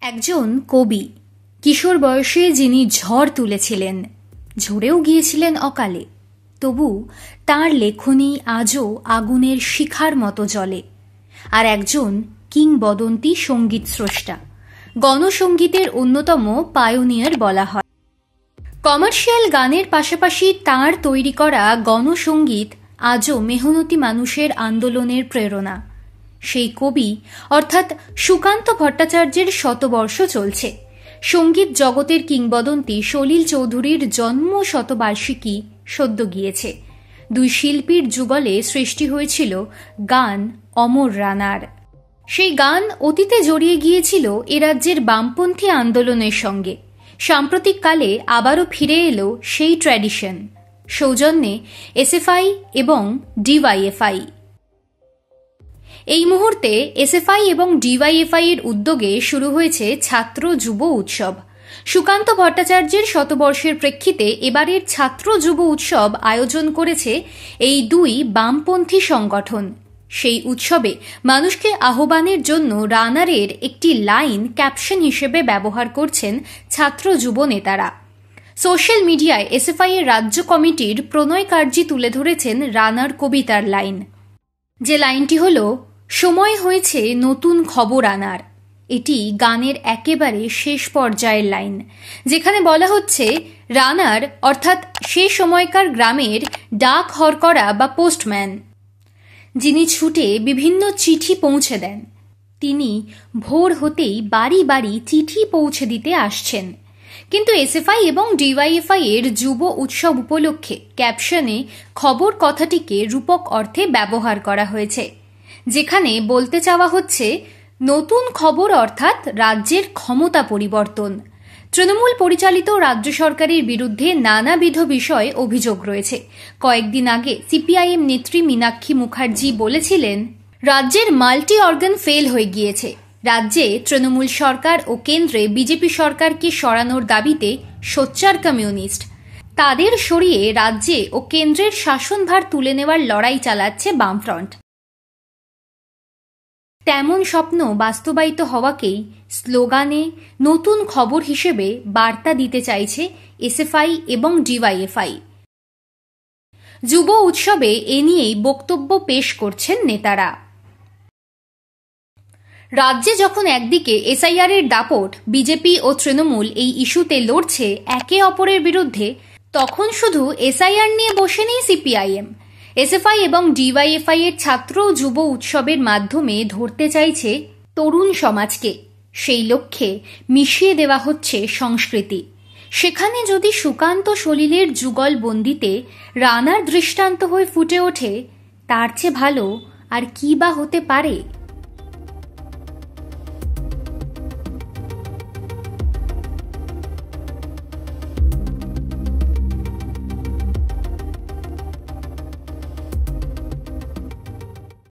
একজন কবি, কিশোর বয়সে যিনি ঝড় তুলেছিলেন, ঝরেও গিয়েছিলেন অকালে, তবু তাঁর লেখনী আজও আগুনের শিখার মতো জ্বলে। আর একজন কিংবদন্তি সঙ্গীত স্রষ্টা, গণসঙ্গীতের অন্যতম পায়োনিয়ার বলা হয়। কমার্শিয়াল গানের পাশাপাশি তাঁর তৈরি করা গণসঙ্গীত আজও মেহনতি মানুষের আন্দোলনের প্রেরণা। সেই কবি অর্থাৎ সুকান্ত ভট্টাচার্যের শতবর্ষ চলছে। সঙ্গীত জগতের কিংবদন্তি সলিল চৌধুরীর জন্ম শতবার্ষিকী সদ্য গিয়েছে। দুই শিল্পীর যুগলে সৃষ্টি হয়েছিল গান অমর রানার। সেই গান অতীতে জড়িয়ে গিয়েছিল এ রাজ্যের বামপন্থী আন্দোলনের সঙ্গে। সাম্প্রতিককালে আবারও ফিরে এলো সেই ট্র্যাডিশন, সৌজন্যে এসএফআই এবং ডিওয়াইএফআই। এই মুহূর্তে এসএফআই এবং ডিওয়াইএফআই এর উদ্যোগে শুরু হয়েছে ছাত্র যুব উৎসব। সুকান্ত ভট্টাচার্যের শতবর্ষের প্রেক্ষিতে এবারের ছাত্র যুব উৎসব আয়োজন করেছে এই দুই বামপন্থী সংগঠন। সেই উৎসবে মানুষকে আহ্বানের জন্য রানারের একটি লাইন ক্যাপশন হিসেবে ব্যবহার করছেন ছাত্র যুব নেতারা। সোশ্যাল মিডিয়ায় এসএফআই এর রাজ্য কমিটির প্রণয় কার্জি তুলে ধরেছেন রানার কবিতার লাইন, যে লাইনটি হল, সময় হয়েছে নতুন খবর আনার। এটি গানের একেবারে শেষ পর্যায়ের লাইন, যেখানে বলা হচ্ছে রানার অর্থাৎ সে সময়কার গ্রামের ডাক হরকরা বা পোস্টম্যান, যিনি ছুটে বিভিন্ন চিঠি পৌঁছে দেন। তিনি ভোর হতেই বাড়ি বাড়ি চিঠি পৌঁছে দিতে আসছেন। কিন্তু এসএফআই এবং ডিওয়াইএফআই এর যুব উৎসব উপলক্ষে ক্যাপশনে খবর কথাটিকে রূপক অর্থে ব্যবহার করা হয়েছে, যেখানে বলতে চাওয়া হচ্ছে নতুন খবর অর্থাৎ রাজ্যের ক্ষমতা পরিবর্তন। তৃণমূল পরিচালিত রাজ্য সরকারের বিরুদ্ধে নানাবিধ বিষয়ে অভিযোগ রয়েছে। কয়েকদিন আগে সিপিআইএম নেত্রী মীনাক্ষী মুখার্জি বলেছিলেন, রাজ্যের মাল্টি অর্গান ফেল হয়ে গিয়েছে। রাজ্যে তৃণমূল সরকার ও কেন্দ্রে বিজেপি সরকারকে সরানোর দাবিতে সোচ্চার কমিউনিস্ট। তাদের সরিয়ে রাজ্যে ও কেন্দ্রের শাসনভার তুলে নেওয়ার লড়াই চালাচ্ছে বামফ্রন্ট। তেমন স্বপ্ন বাস্তবায়িত হওয়াকেই স্লোগানে নতুন খবর হিসেবে বার্তা দিতে চাইছে এসএফআই এবং ডিওয়াইএফআই। যুব উৎসবে এ নিয়েই বক্তব্য পেশ করছেন নেতারা। রাজ্যে যখন একদিকে এসআইআর এর দাপট, বিজেপি ও তৃণমূল এই ইস্যুতে লড়ছে একে অপরের বিরুদ্ধে, তখন শুধু এসআইআর নিয়ে বসে নেই সিপিআইএম। এসএফআই এবং ডিওয়াইএফআই এর ছাত্র যুব উৎসবের মাধ্যমে ধরতে চাইছে তরুণ সমাজকে। সেই লক্ষ্যে মিশিয়ে দেওয়া হচ্ছে সংস্কৃতি। সেখানে যদি সুকান্ত সলিলের যুগল বন্দিতে রানার দৃষ্টান্ত হয়ে ফুটে ওঠে, তার চেয়ে ভালো আর কি বা হতে পারে।